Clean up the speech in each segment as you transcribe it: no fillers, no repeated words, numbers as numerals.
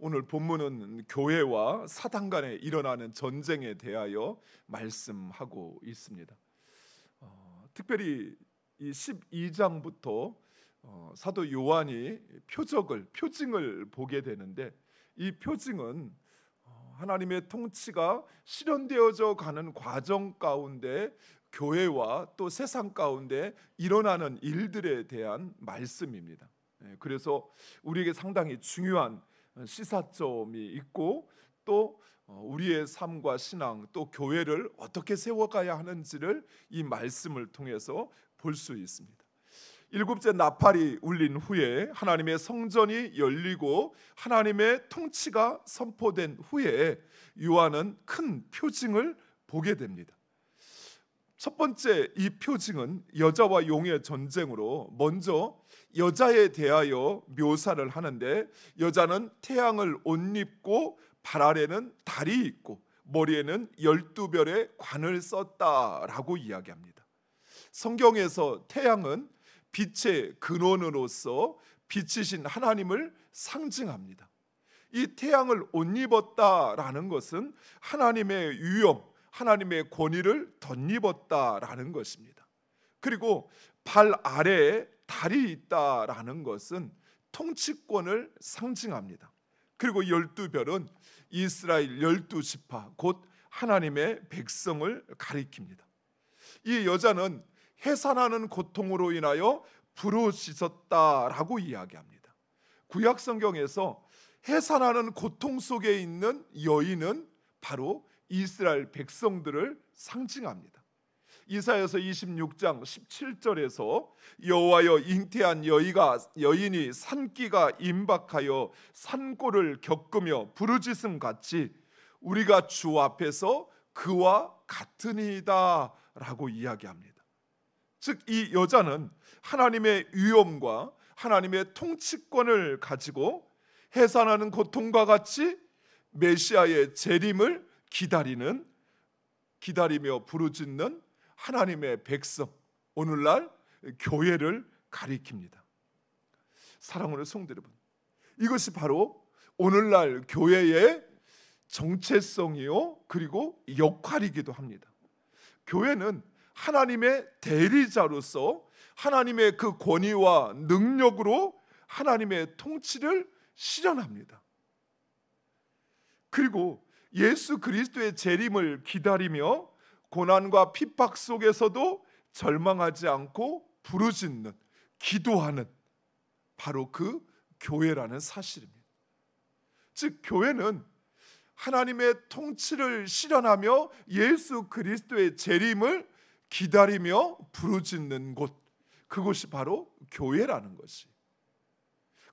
오늘 본문은 교회와 사단 간에 일어나는 전쟁에 대하여 말씀하고 있습니다. 특별히 이 12장부터 사도 요한이 표징을 보게 되는데, 이 표징은 하나님의 통치가 실현되어져 가는 과정 가운데 교회와 또 세상 가운데 일어나는 일들에 대한 말씀입니다. 그래서 우리에게 상당히 중요한 시사점이 있고, 또 우리의 삶과 신앙, 또 교회를 어떻게 세워가야 하는지를 이 말씀을 통해서 볼 수 있습니다. 일곱째 나팔이 울린 후에 하나님의 성전이 열리고 하나님의 통치가 선포된 후에 요한은 큰 표징을 보게 됩니다. 첫 번째 이 표징은 여자와 용의 전쟁으로 먼저 여자에 대하여 묘사를 하는데, 여자는 태양을 옷 입고 발 아래는 달이 있고 머리에는 12별의 관을 썼다라고 이야기합니다. 성경에서 태양은 빛의 근원으로서 빛이신 하나님을 상징합니다. 이 태양을 옷 입었다라는 것은 하나님의 위엄, 하나님의 권위를 덧입었다라는 것입니다. 그리고 발 아래에 달이 있다라는 것은 통치권을 상징합니다. 그리고 12별은 이스라엘 12지파 곧 하나님의 백성을 가리킵니다. 이 여자는 해산하는 고통으로 인하여 부르짖었다라고 이야기합니다. 구약 성경에서 해산하는 고통 속에 있는 여인은 바로 이스라엘 백성들을 상징합니다. 이사야서 26장 17절에서 여호와여 잉태한 여인이 산기가 임박하여 산골을 겪으며 부르짖음 같이 우리가 주 앞에서 그와 같으니이다 라고 이야기합니다. 즉 이 여자는 하나님의 위엄과 하나님의 통치권을 가지고 해산하는 고통과 같이 메시아의 재림을 기다리며 부르짖는 하나님의 백성, 오늘날 교회를 가리킵니다. 사랑하는 성도 여러분, 이것이 바로 오늘날 교회의 정체성이요 그리고 역할이기도 합니다. 교회는 하나님의 대리자로서 하나님의 그 권위와 능력으로 하나님의 통치를 실현합니다. 그리고 예수 그리스도의 재림을 기다리며 고난과 핍박 속에서도 절망하지 않고 부르짖는, 기도하는 바로 그 교회라는 사실입니다. 즉 교회는 하나님의 통치를 실현하며 예수 그리스도의 재림을 기다리며 부르짖는 곳, 그것이 바로 교회라는 것이.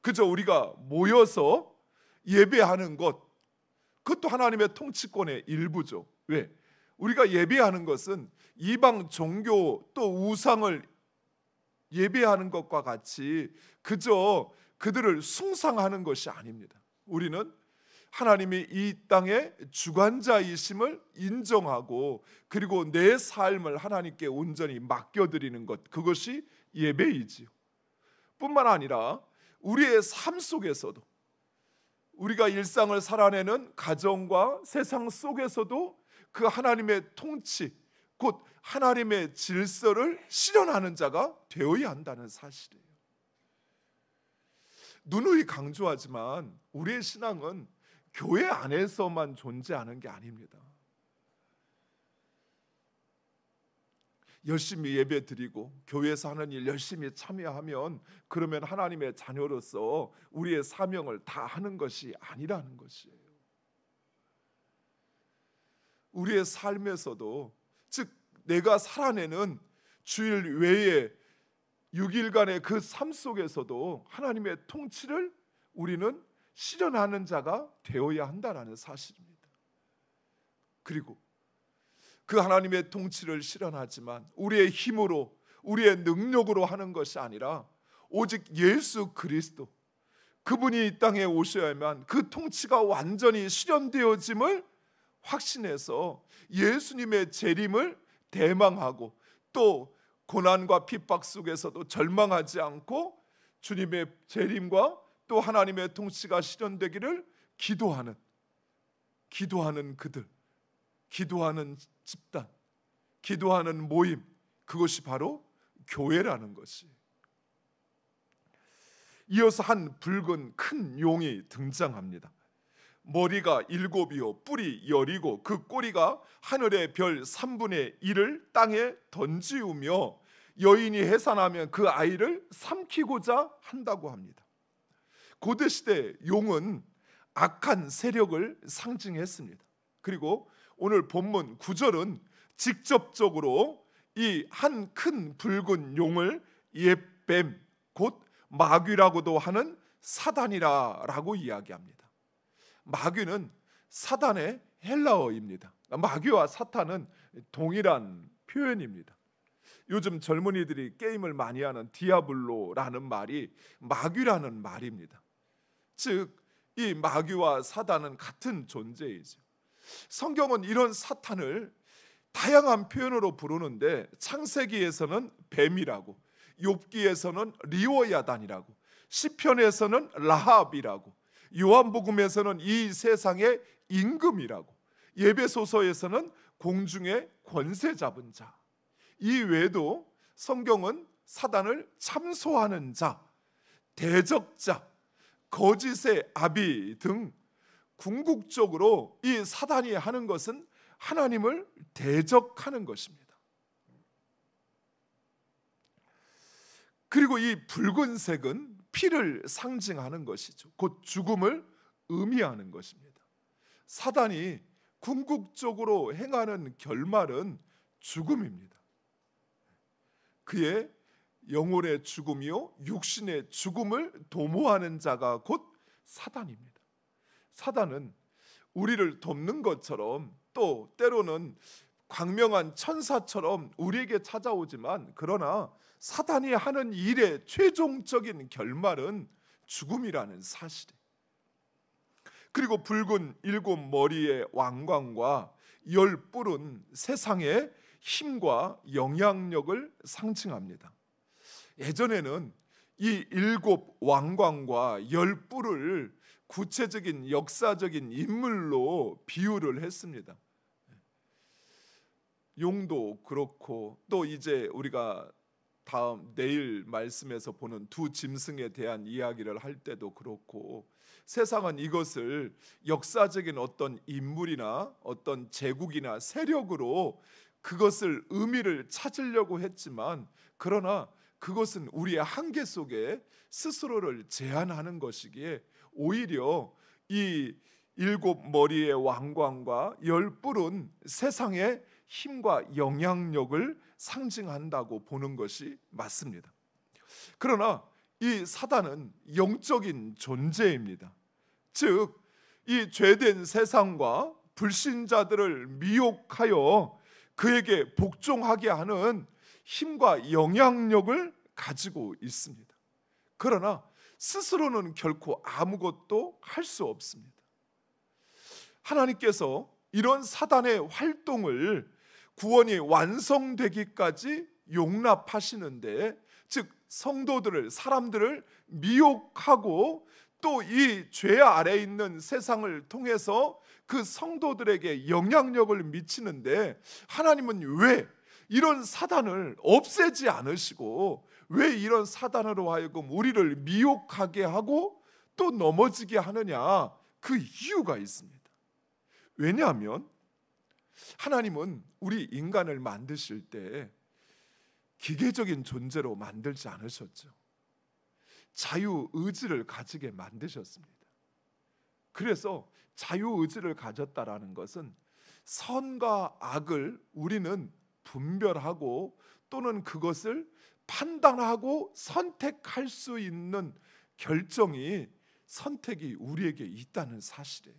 그저 우리가 모여서 예배하는 것, 그것도 하나님의 통치권의 일부죠. 왜? 우리가 예배하는 것은 이방 종교 또 우상을 예배하는 것과 같이 그저 그들을 숭상하는 것이 아닙니다. 우리는 하나님이 이 땅의 주관자이심을 인정하고 그리고 내 삶을 하나님께 온전히 맡겨드리는 것, 그것이 예배이지요. 뿐만 아니라 우리의 삶 속에서도, 우리가 일상을 살아내는 가정과 세상 속에서도 그 하나님의 통치, 곧 하나님의 질서를 실현하는 자가 되어야 한다는 사실이에요. 누누이 강조하지만 우리의 신앙은 교회 안에서만 존재하는 게 아닙니다. 열심히 예배 드리고 교회에서 하는 일 열심히 참여하면 그러면 하나님의 자녀로서 우리의 사명을 다 하는 것이 아니라는 것이에요. 우리의 삶에서도, 즉 내가 살아내는 주일 외에 6일간의 그 삶 속에서도 하나님의 통치를 우리는 실현하는 자가 되어야 한다는 사실입니다. 그리고 그 하나님의 통치를 실현하지만 우리의 힘으로, 우리의 능력으로 하는 것이 아니라 오직 예수 그리스도, 그분이 이 땅에 오셔야만 그 통치가 완전히 실현되어짐을 확신해서 예수님의 재림을 대망하고 또 고난과 핍박 속에서도 절망하지 않고 주님의 재림과 또 하나님의 통치가 실현되기를 기도하는 그들, 기도하는 집단, 기도하는 모임, 그것이 바로 교회라는 것이. 이어서 한 붉은 큰 용이 등장합니다. 머리가 7이요 뿔이 10이고 그 꼬리가 하늘의 별 3분의 1을 땅에 던지우며 여인이 해산하면 그 아이를 삼키고자 한다고 합니다. 고대시대 용은 악한 세력을 상징했습니다. 그리고 오늘 본문 9절은 직접적으로 이 한 큰 붉은 용을 옛뱀 곧 마귀라고도 하는 사단이라고 이야기합니다. 마귀는 사단의 헬라어입니다. 마귀와 사탄은 동일한 표현입니다. 요즘 젊은이들이 게임을 많이 하는 디아블로라는 말이 마귀라는 말입니다. 즉, 이 마귀와 사단은 같은 존재이죠. 성경은 이런 사탄을 다양한 표현으로 부르는데 창세기에서는 뱀이라고, 욥기에서는 리오야단이라고, 시편에서는 라합이라고, 요한복음에서는 이 세상의 임금이라고, 예배소서에서는 공중의 권세 잡은 자, 이 외에도 성경은 사단을 참소하는 자, 대적자, 거짓의 아비 등 궁극적으로 이 사단이 하는 것은 하나님을 대적하는 것입니다. 그리고 이 붉은색은 피를 상징하는 것이죠. 곧 죽음을 의미하는 것입니다. 사단이 궁극적으로 행하는 결말은 죽음입니다. 그의 영혼의 죽음이요 육신의 죽음을 도모하는 자가 곧 사단입니다. 사단은 우리를 돕는 것처럼 또 때로는 광명한 천사처럼 우리에게 찾아오지만, 그러나 사단이 하는 일의 최종적인 결말은 죽음이라는 사실이에요. 그리고 붉은 7머리의 왕관과 10뿔은 세상의 힘과 영향력을 상징합니다. 예전에는 이 7 왕관과 10뿔을 구체적인 역사적인 인물로 비유를 했습니다. 용도 그렇고, 또 이제 우리가 내일 말씀에서 보는 두 짐승에 대한 이야기를 할 때도 그렇고, 세상은 이것을 역사적인 어떤 인물이나 어떤 제국이나 세력으로 그것을 의미를 찾으려고 했지만, 그러나 그것은 우리의 한계 속에 스스로를 제한하는 것이기에 오히려 이 7머리의 왕관과 10뿔은 세상의 힘과 영향력을 상징한다고 보는 것이 맞습니다. 그러나 이 사단은 영적인 존재입니다. 즉, 이 죄된 세상과 불신자들을 미혹하여 그에게 복종하게 하는 힘과 영향력을 가지고 있습니다. 그러나 스스로는 결코 아무것도 할 수 없습니다. 하나님께서 이런 사단의 활동을 구원이 완성되기까지 용납하시는데, 즉 성도들을, 사람들을 미혹하고 또 이 죄 아래 있는 세상을 통해서 그 성도들에게 영향력을 미치는데, 하나님은 왜 이런 사단을 없애지 않으시고 왜 이런 사단으로 하여금 우리를 미혹하게 하고 또 넘어지게 하느냐? 그 이유가 있습니다. 왜냐하면 하나님은 우리 인간을 만드실 때 기계적인 존재로 만들지 않으셨죠. 자유의지를 가지게 만드셨습니다. 그래서 자유의지를 가졌다라는 것은 선과 악을 우리는 분별하고 또는 그것을 판단하고 선택할 수 있는 선택이 우리에게 있다는 사실이에요.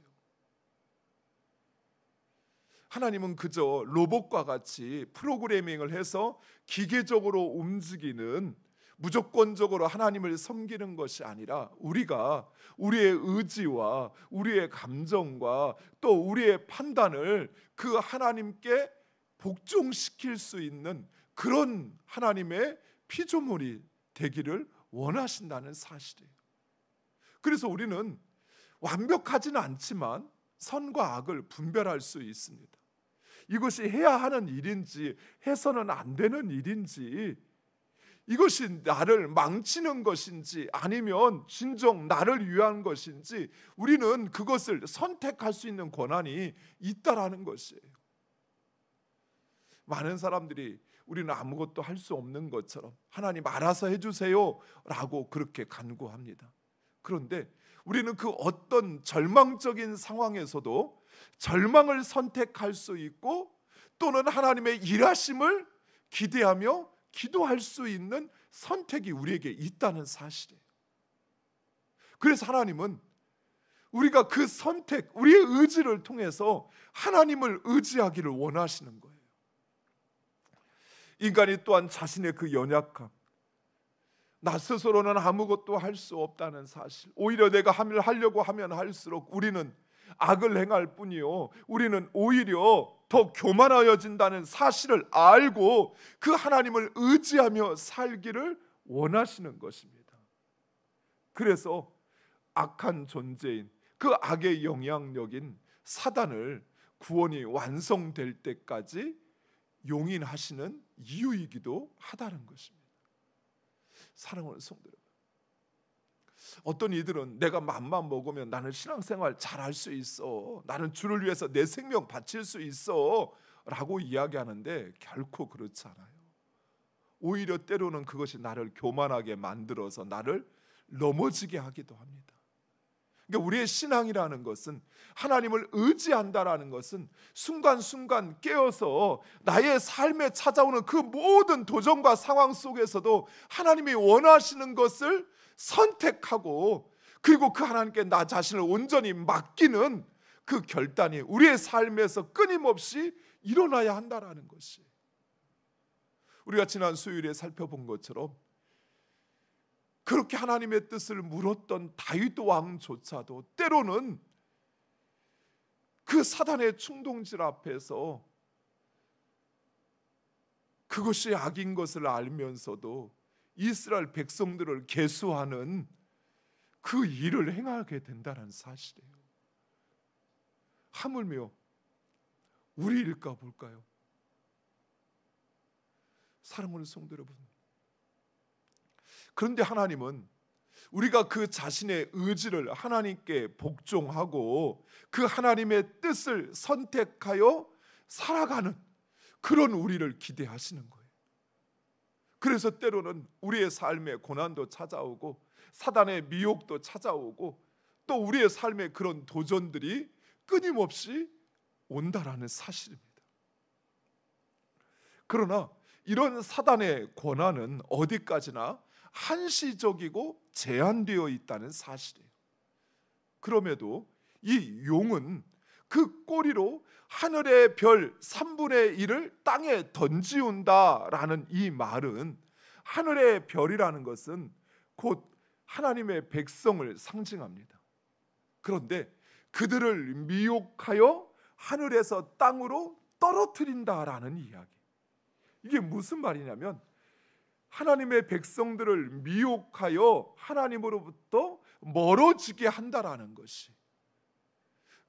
하나님은 그저 로봇과 같이 프로그래밍을 해서 기계적으로 움직이는, 무조건적으로 하나님을 섬기는 것이 아니라, 우리가 우리의 의지와 우리의 감정과 또 우리의 판단을 그 하나님께 복종시킬 수 있는 그런 하나님의 피조물이 되기를 원하신다는 사실이에요. 그래서 우리는 완벽하지는 않지만 선과 악을 분별할 수 있습니다. 이것이 해야 하는 일인지 해서는 안 되는 일인지, 이것이 나를 망치는 것인지 아니면 진정 나를 위한 것인지 우리는 그것을 선택할 수 있는 권한이 있다라는 것이에요. 많은 사람들이 우리는 아무것도 할 수 없는 것처럼 하나님 알아서 해주세요 라고 그렇게 간구합니다. 그런데 우리는 그 어떤 절망적인 상황에서도 절망을 선택할 수 있고 또는 하나님의 일하심을 기대하며 기도할 수 있는 선택이 우리에게 있다는 사실이에요. 그래서 하나님은 우리가 그 선택, 우리의 의지를 통해서 하나님을 의지하기를 원하시는 거예요. 인간이 또한 자신의 그 연약함, 나 스스로는 아무것도 할 수 없다는 사실, 오히려 내가 하려고 하면 할수록 우리는 악을 행할 뿐이요, 우리는 오히려 더 교만하여진다는 사실을 알고 그 하나님을 의지하며 살기를 원하시는 것입니다. 그래서 악한 존재인 그 악의 영향력인 사단을 구원이 완성될 때까지 용인하시는 이유이기도 하다는 것입니다. 사랑하는 성도 여러분, 어떤 이들은 내가 맘만 먹으면 나는 신앙생활 잘할 수 있어, 나는 주를 위해서 내 생명 바칠 수 있어 라고 이야기하는데 결코 그렇지 않아요. 오히려 때로는 그것이 나를 교만하게 만들어서 나를 넘어지게 하기도 합니다. 그러니까 우리의 신앙이라는 것은, 하나님을 의지한다라는 것은 순간순간 깨어서 나의 삶에 찾아오는 그 모든 도전과 상황 속에서도 하나님이 원하시는 것을 선택하고, 그리고 그 하나님께 나 자신을 온전히 맡기는 그 결단이 우리의 삶에서 끊임없이 일어나야 한다라는 것이, 우리가 지난 수요일에 살펴본 것처럼 그렇게 하나님의 뜻을 물었던 다윗 왕조차도 때로는 그 사단의 충동질 앞에서 그것이 악인 것을 알면서도 이스라엘 백성들을 계수하는 그 일을 행하게 된다는 사실이에요. 하물며 우리일까 볼까요? 사랑하는 성도 여러분, 그런데 하나님은 우리가 그 자신의 의지를 하나님께 복종하고 그 하나님의 뜻을 선택하여 살아가는 그런 우리를 기대하시는 거예요. 그래서 때로는 우리의 삶에 고난도 찾아오고 사단의 미혹도 찾아오고 또 우리의 삶에 그런 도전들이 끊임없이 온다라는 사실입니다. 그러나 이런 사단의 권한은 어디까지나 한시적이고 제한되어 있다는 사실이에요. 그럼에도 이 용은 그 꼬리로 하늘의 별 3분의 1을 땅에 던지운다라는 이 말은, 하늘의 별이라는 것은 곧 하나님의 백성을 상징합니다. 그런데 그들을 미혹하여 하늘에서 땅으로 떨어뜨린다라는 이야기. 이게 무슨 말이냐면, 하나님의 백성들을 미혹하여 하나님으로부터 멀어지게 한다라는 것이,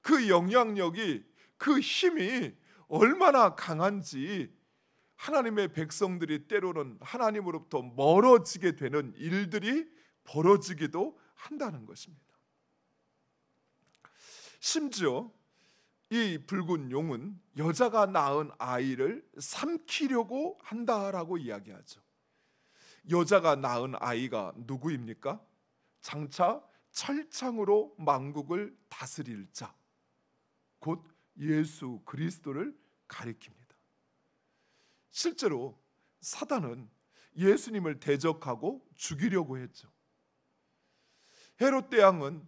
그 영향력이, 그 힘이 얼마나 강한지 하나님의 백성들이 때로는 하나님으로부터 멀어지게 되는 일들이 벌어지기도 한다는 것입니다. 심지어 이 붉은 용은 여자가 낳은 아이를 삼키려고 한다라고 이야기하죠. 여자가 낳은 아이가 누구입니까? 장차 철창으로 만국을 다스릴 자, 곧 예수 그리스도를 가리킵니다. 실제로 사단은 예수님을 대적하고 죽이려고 했죠. 헤롯 대왕은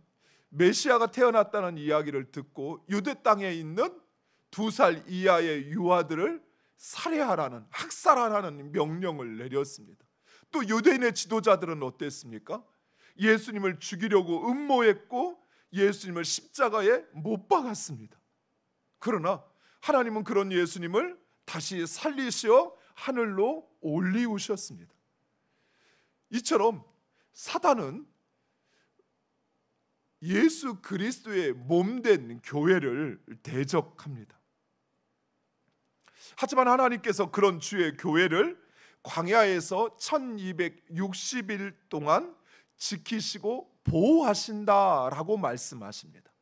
메시아가 태어났다는 이야기를 듣고 유대 땅에 있는 2살 이하의 유아들을 살해하라는, 학살하라는 명령을 내렸습니다. 또 유대인의 지도자들은 어땠습니까? 예수님을 죽이려고 음모했고 예수님을 십자가에 못 박았습니다. 그러나 하나님은 그런 예수님을 다시 살리시어 하늘로 올리우셨습니다. 이처럼 사단은 예수 그리스도의 몸된 교회를 대적합니다. 하지만 하나님께서 그런 주의 교회를 광야에서 1260일 동안 지키시고 보호하신다라고 말씀하십니다.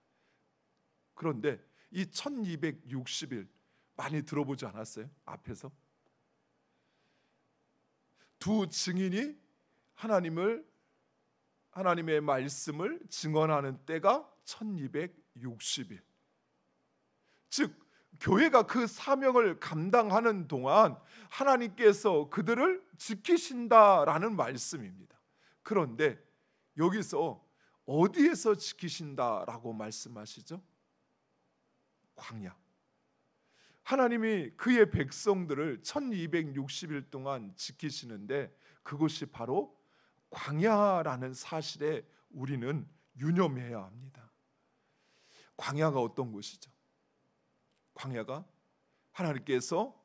그런데 이 1260일 많이 들어보지 않았어요? 앞에서 두 증인이 하나님의 말씀을 증언하는 때가 1260일. 즉 교회가 그 사명을 감당하는 동안 하나님께서 그들을 지키신다라는 말씀입니다. 그런데 여기서 어디에서 지키신다라고 말씀하시죠? 광야. 하나님이 그의 백성들을 1260일 동안 지키시는데 그것이 바로 광야라는 사실에 우리는 유념해야 합니다. 광야가 어떤 곳이죠? 광야가 하나님께서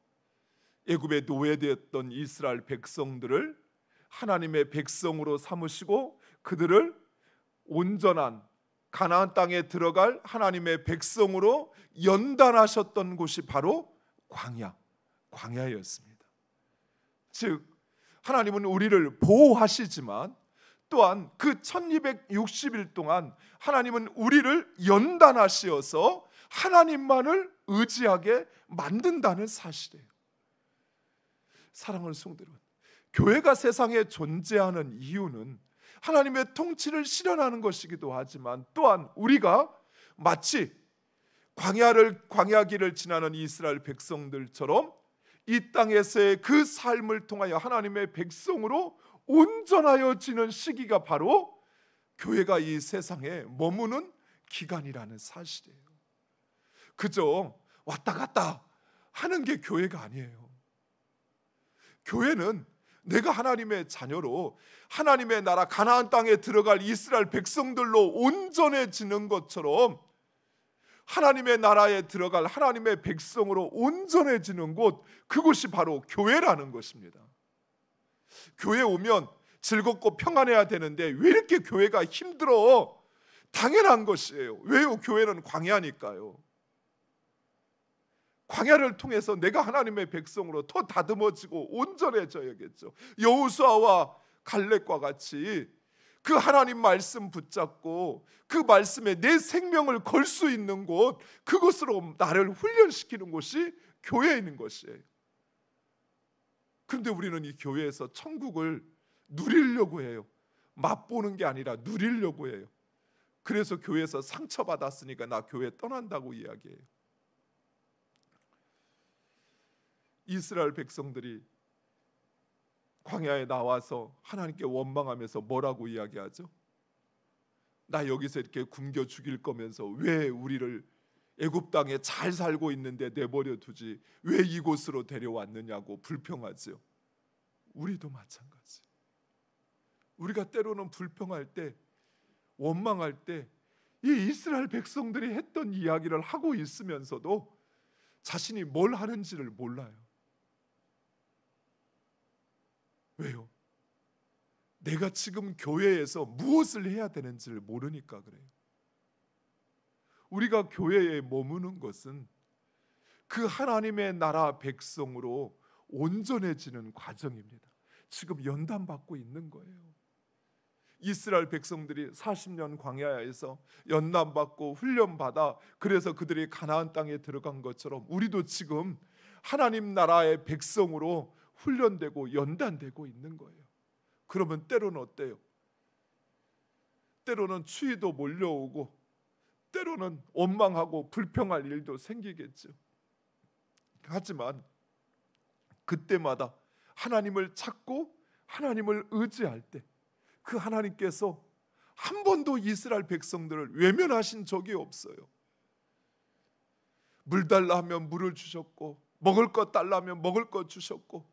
애굽에 노예되었던 이스라엘 백성들을 하나님의 백성으로 삼으시고 그들을 온전한 가나안 땅에 들어갈 하나님의 백성으로 연단하셨던 곳이 바로 광야였습니다. 즉 하나님은 우리를 보호하시지만 또한 그 1260일 동안 하나님은 우리를 연단하시어서 하나님만을 의지하게 만든다는 사실이에요. 사랑하는 성도 여러분, 교회가 세상에 존재하는 이유는 하나님의 통치를 실현하는 것이기도 하지만 또한 우리가 마치 광야길을 지나는 이스라엘 백성들처럼 이 땅에서의 그 삶을 통하여 하나님의 백성으로 온전하여지는 시기가 바로 교회가 이 세상에 머무는 기간이라는 사실이에요. 그저 왔다 갔다 하는 게 교회가 아니에요. 교회는 내가 하나님의 자녀로 하나님의 나라 가나안 땅에 들어갈 이스라엘 백성들로 온전해지는 것처럼 하나님의 나라에 들어갈 하나님의 백성으로 온전해지는 곳, 그곳이 바로 교회라는 것입니다. 교회 오면 즐겁고 평안해야 되는데 왜 이렇게 교회가 힘들어? 당연한 것이에요. 왜요? 교회는 광야니까요. 광야를 통해서 내가 하나님의 백성으로 더 다듬어지고 온전해져야겠죠. 여호수아와 갈렙과 같이 그 하나님 말씀 붙잡고 그 말씀에 내 생명을 걸 수 있는 곳, 그곳으로 나를 훈련시키는 곳이 교회에 있는 것이에요. 그런데 우리는 이 교회에서 천국을 누리려고 해요. 맛보는 게 아니라 누리려고 해요. 그래서 교회에서 상처받았으니까 나 교회 떠난다고 이야기해요. 이스라엘 백성들이 광야에 나와서 하나님께 원망하면서 뭐라고 이야기하죠? 나 여기서 이렇게 굶겨 죽일 거면서 왜 우리를 애굽 땅에 잘 살고 있는데 내버려 두지 왜 이곳으로 데려왔느냐고 불평하죠. 우리도 마찬가지. 우리가 때로는 불평할 때, 원망할 때 이 이스라엘 백성들이 했던 이야기를 하고 있으면서도 자신이 뭘 하는지를 몰라요. 왜요? 내가 지금 교회에서 무엇을 해야 되는지를 모르니까 그래요. 우리가 교회에 머무는 것은 그 하나님의 나라 백성으로 온전해지는 과정입니다. 지금 연단받고 있는 거예요. 이스라엘 백성들이 40년 광야에서 연단받고 훈련받아 그래서 그들이 가나안 땅에 들어간 것처럼 우리도 지금 하나님 나라의 백성으로 훈련되고 연단되고 있는 거예요. 그러면 때로는 어때요? 때로는 추위도 몰려오고 때로는 원망하고 불평할 일도 생기겠죠. 하지만 그때마다 하나님을 찾고 하나님을 의지할 때 그 하나님께서 한 번도 이스라엘 백성들을 외면하신 적이 없어요. 물 달라 하면 물을 주셨고 먹을 것 달라 하면 먹을 것 주셨고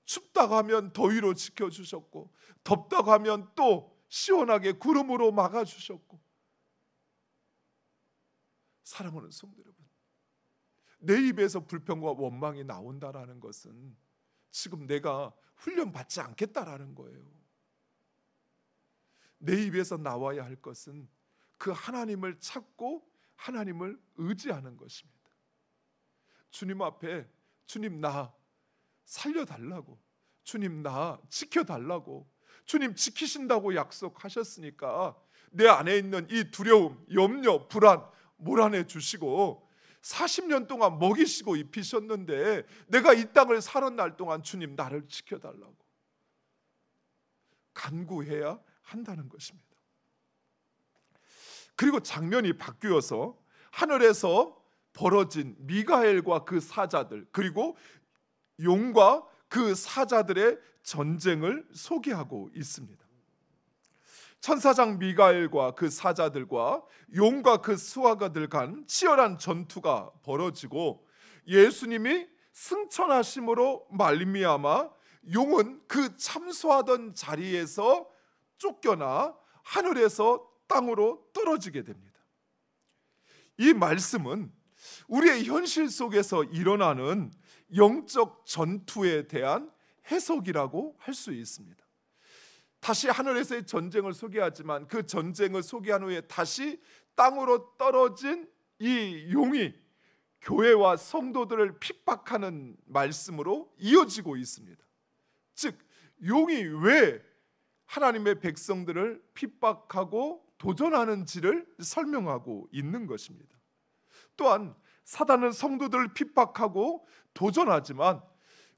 춥다고 하면 더위로 지켜주셨고 덥다고 하면 또 시원하게 구름으로 막아주셨고. 사랑하는 성도 여러분, 내 입에서 불평과 원망이 나온다라는 것은 지금 내가 훈련받지 않겠다라는 거예요. 내 입에서 나와야 할 것은 그 하나님을 찾고 하나님을 의지하는 것입니다. 주님 앞에 주님 나 살려달라고, 주님 나 지켜달라고, 주님 지키신다고 약속하셨으니까 내 안에 있는 이 두려움, 염려, 불안 몰아내 주시고 40년 동안 먹이시고 입히셨는데 내가 이 땅을 사는 날 동안 주님 나를 지켜달라고 간구해야 한다는 것입니다. 그리고 장면이 바뀌어서 하늘에서 벌어진 미가엘과 그 사자들, 그리고 용과 그 사자들의 전쟁을 소개하고 있습니다. 천사장 미가엘과 그 사자들과 용과 그 수하가들 간 치열한 전투가 벌어지고 예수님이 승천하심으로 말미암아 용은 그 참소하던 자리에서 쫓겨나 하늘에서 땅으로 떨어지게 됩니다. 이 말씀은 우리의 현실 속에서 일어나는 영적 전투에 대한 해석이라고 할 수 있습니다. 다시 하늘에서의 전쟁을 소개하지만 그 전쟁을 소개한 후에 다시 땅으로 떨어진 이 용이 교회와 성도들을 핍박하는 말씀으로 이어지고 있습니다. 즉 용이 왜 하나님의 백성들을 핍박하고 도전하는지를 설명하고 있는 것입니다. 또한 사단은 성도들을 핍박하고 도전하지만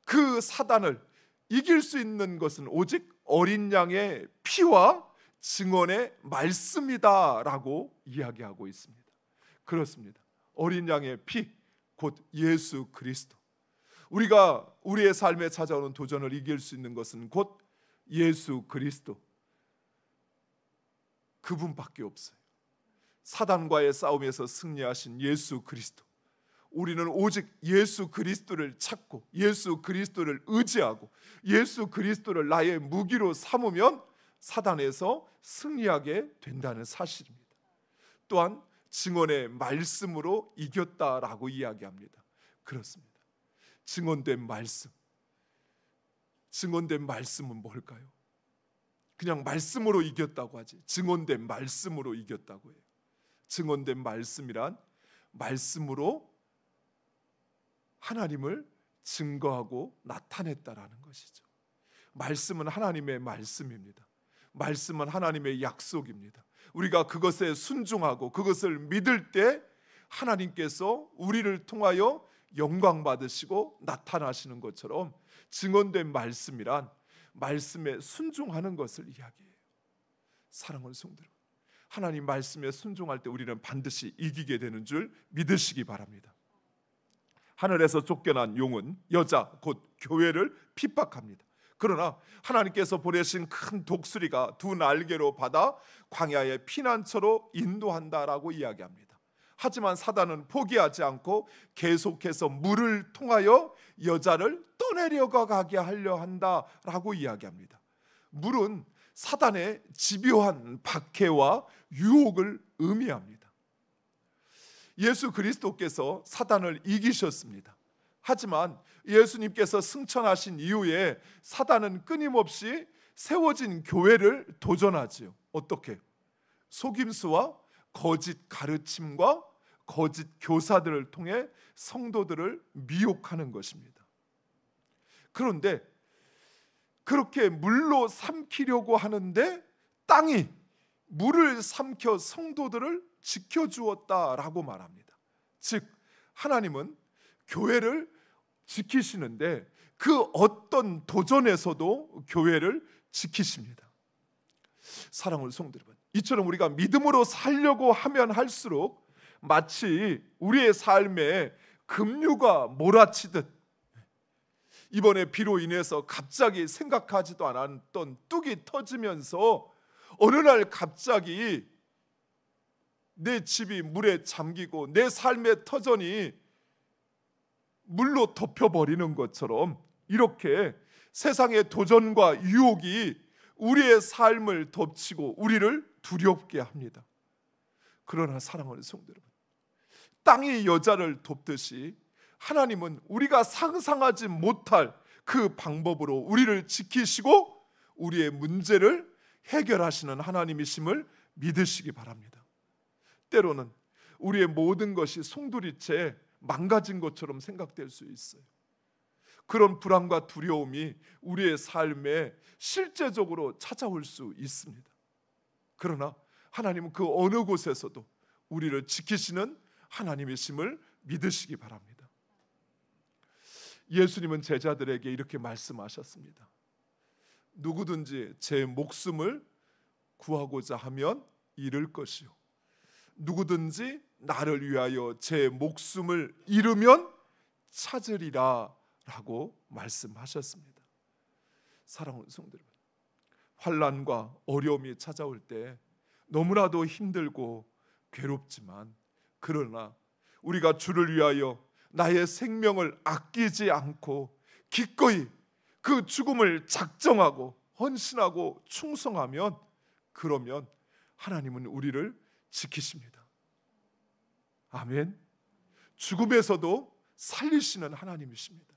그 사단을 이길 수 있는 것은 오직 어린 양의 피와 증언의 말씀이다라고 이야기하고 있습니다. 그렇습니다. 어린 양의 피, 곧 예수 그리스도. 우리가 우리의 삶에 찾아오는 도전을 이길 수 있는 것은 곧 예수 그리스도, 그분밖에 없어요. 사단과의 싸움에서 승리하신 예수 그리스도. 우리는 오직 예수 그리스도를 찾고 예수 그리스도를 의지하고 예수 그리스도를 나의 무기로 삼으면 사단에서 승리하게 된다는 사실입니다. 또한 증언의 말씀으로 이겼다라고 이야기합니다. 그렇습니다. 증언된 말씀. 증언된 말씀은 뭘까요? 그냥 말씀으로 이겼다고 하지 증언된 말씀으로 이겼다고 해요. 증언된 말씀이란 말씀으로 하나님을 증거하고 나타냈다라는 것이죠. 말씀은 하나님의 말씀입니다. 말씀은 하나님의 약속입니다. 우리가 그것에 순종하고 그것을 믿을 때 하나님께서 우리를 통하여 영광 받으시고 나타나시는 것처럼 증언된 말씀이란 말씀에 순종하는 것을 이야기해요. 사랑하는 성도 여러분, 하나님 말씀에 순종할 때 우리는 반드시 이기게 되는 줄 믿으시기 바랍니다. 하늘에서 쫓겨난 용은 여자 곧 교회를 핍박합니다. 그러나 하나님께서 보내신 큰 독수리가 두 날개로 받아 광야의 피난처로 인도한다라고 이야기합니다. 하지만 사단은 포기하지 않고 계속해서 물을 통하여 여자를 떠내려가게 하려 한다라고 이야기합니다. 물은 사단의 집요한 박해와 유혹을 의미합니다. 예수 그리스도께서 사단을 이기셨습니다. 하지만 예수님께서 승천하신 이후에 사단은 끊임없이 세워진 교회를 도전하지요. 어떻게? 속임수와 거짓 가르침과 거짓 교사들을 통해 성도들을 미혹하는 것입니다. 그런데 그렇게 물로 삼키려고 하는데 땅이 물을 삼켜 성도들을 지켜주었다라고 말합니다. 즉 하나님은 교회를 지키시는데 그 어떤 도전에서도 교회를 지키십니다. 사랑하는 성도 여러분, 이처럼 우리가 믿음으로 살려고 하면 할수록 마치 우리의 삶에 급류가 몰아치듯 이번에 비로 인해서 갑자기 생각하지도 않았던 뚝이 터지면서 어느 날 갑자기 내 집이 물에 잠기고 내 삶의 터전이 물로 덮여버리는 것처럼 이렇게 세상의 도전과 유혹이 우리의 삶을 덮치고 우리를 두렵게 합니다. 그러나 사랑하는 성도 여러분, 땅이 여자를 돕듯이 하나님은 우리가 상상하지 못할 그 방법으로 우리를 지키시고 우리의 문제를 해결하시는 하나님이심을 믿으시기 바랍니다. 때로는 우리의 모든 것이 송두리째 망가진 것처럼 생각될 수 있어요. 그런 불안과 두려움이 우리의 삶에 실제적으로 찾아올 수 있습니다. 그러나 하나님은 그 어느 곳에서도 우리를 지키시는 하나님이심을 믿으시기 바랍니다. 예수님은 제자들에게 이렇게 말씀하셨습니다. 누구든지 제 목숨을 구하고자 하면 잃을 것이요, 누구든지 나를 위하여 제 목숨을 잃으면 찾으리라 라고 말씀하셨습니다. 사랑하는 성도 여러분, 환난과 어려움이 찾아올 때 너무나도 힘들고 괴롭지만, 그러나 우리가 주를 위하여 나의 생명을 아끼지 않고 기꺼이 그 죽음을 작정하고 헌신하고 충성하면, 그러면 하나님은 우리를 지키십니다. 아멘. 죽음에서도 살리시는 하나님이십니다.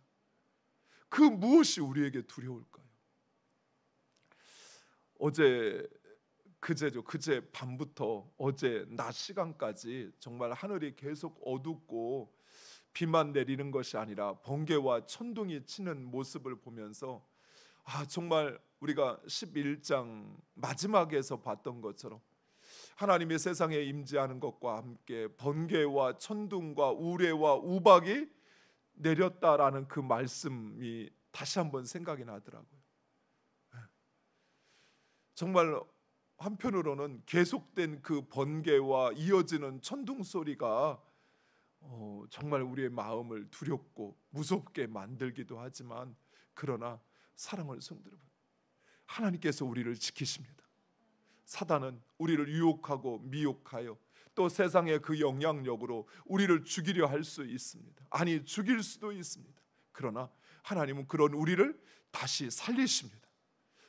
그 무엇이 우리에게 두려울까요? 그제 밤부터 어제 낮 시간까지 정말 하늘이 계속 어둡고 비만 내리는 것이 아니라 번개와 천둥이 치는 모습을 보면서 정말 우리가 11장 마지막에서 봤던 것처럼 하나님의 세상에 임재하는 것과 함께 번개와 천둥과 우레와 우박이 내렸다라는 그 말씀이 다시 한번 생각이 나더라고요. 정말 한편으로는 계속된 그 번개와 이어지는 천둥 소리가 정말 우리의 마음을 두렵고 무섭게 만들기도 하지만, 그러나 사랑하는 성도 여러분, 하나님께서 우리를 지키십니다. 사단은 우리를 유혹하고 미혹하여 또 세상의 그 영향력으로 우리를 죽이려 할 수 있습니다. 아니, 죽일 수도 있습니다. 그러나 하나님은 그런 우리를 다시 살리십니다.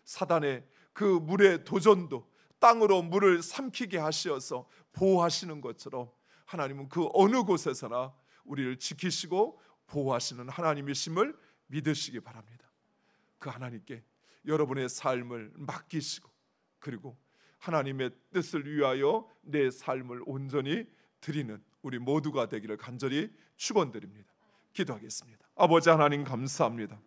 사단의 그 물의 도전도 땅으로 물을 삼키게 하셔서 보호하시는 것처럼 하나님은 그 어느 곳에서나 우리를 지키시고 보호하시는 하나님이심을 믿으시기 바랍니다. 그 하나님께 여러분의 삶을 맡기시고, 그리고 하나님의 뜻을 위하여 내 삶을 온전히 드리는 우리 모두가 되기를 간절히 축원드립니다. 기도하겠습니다. 아버지 하나님, 감사합니다.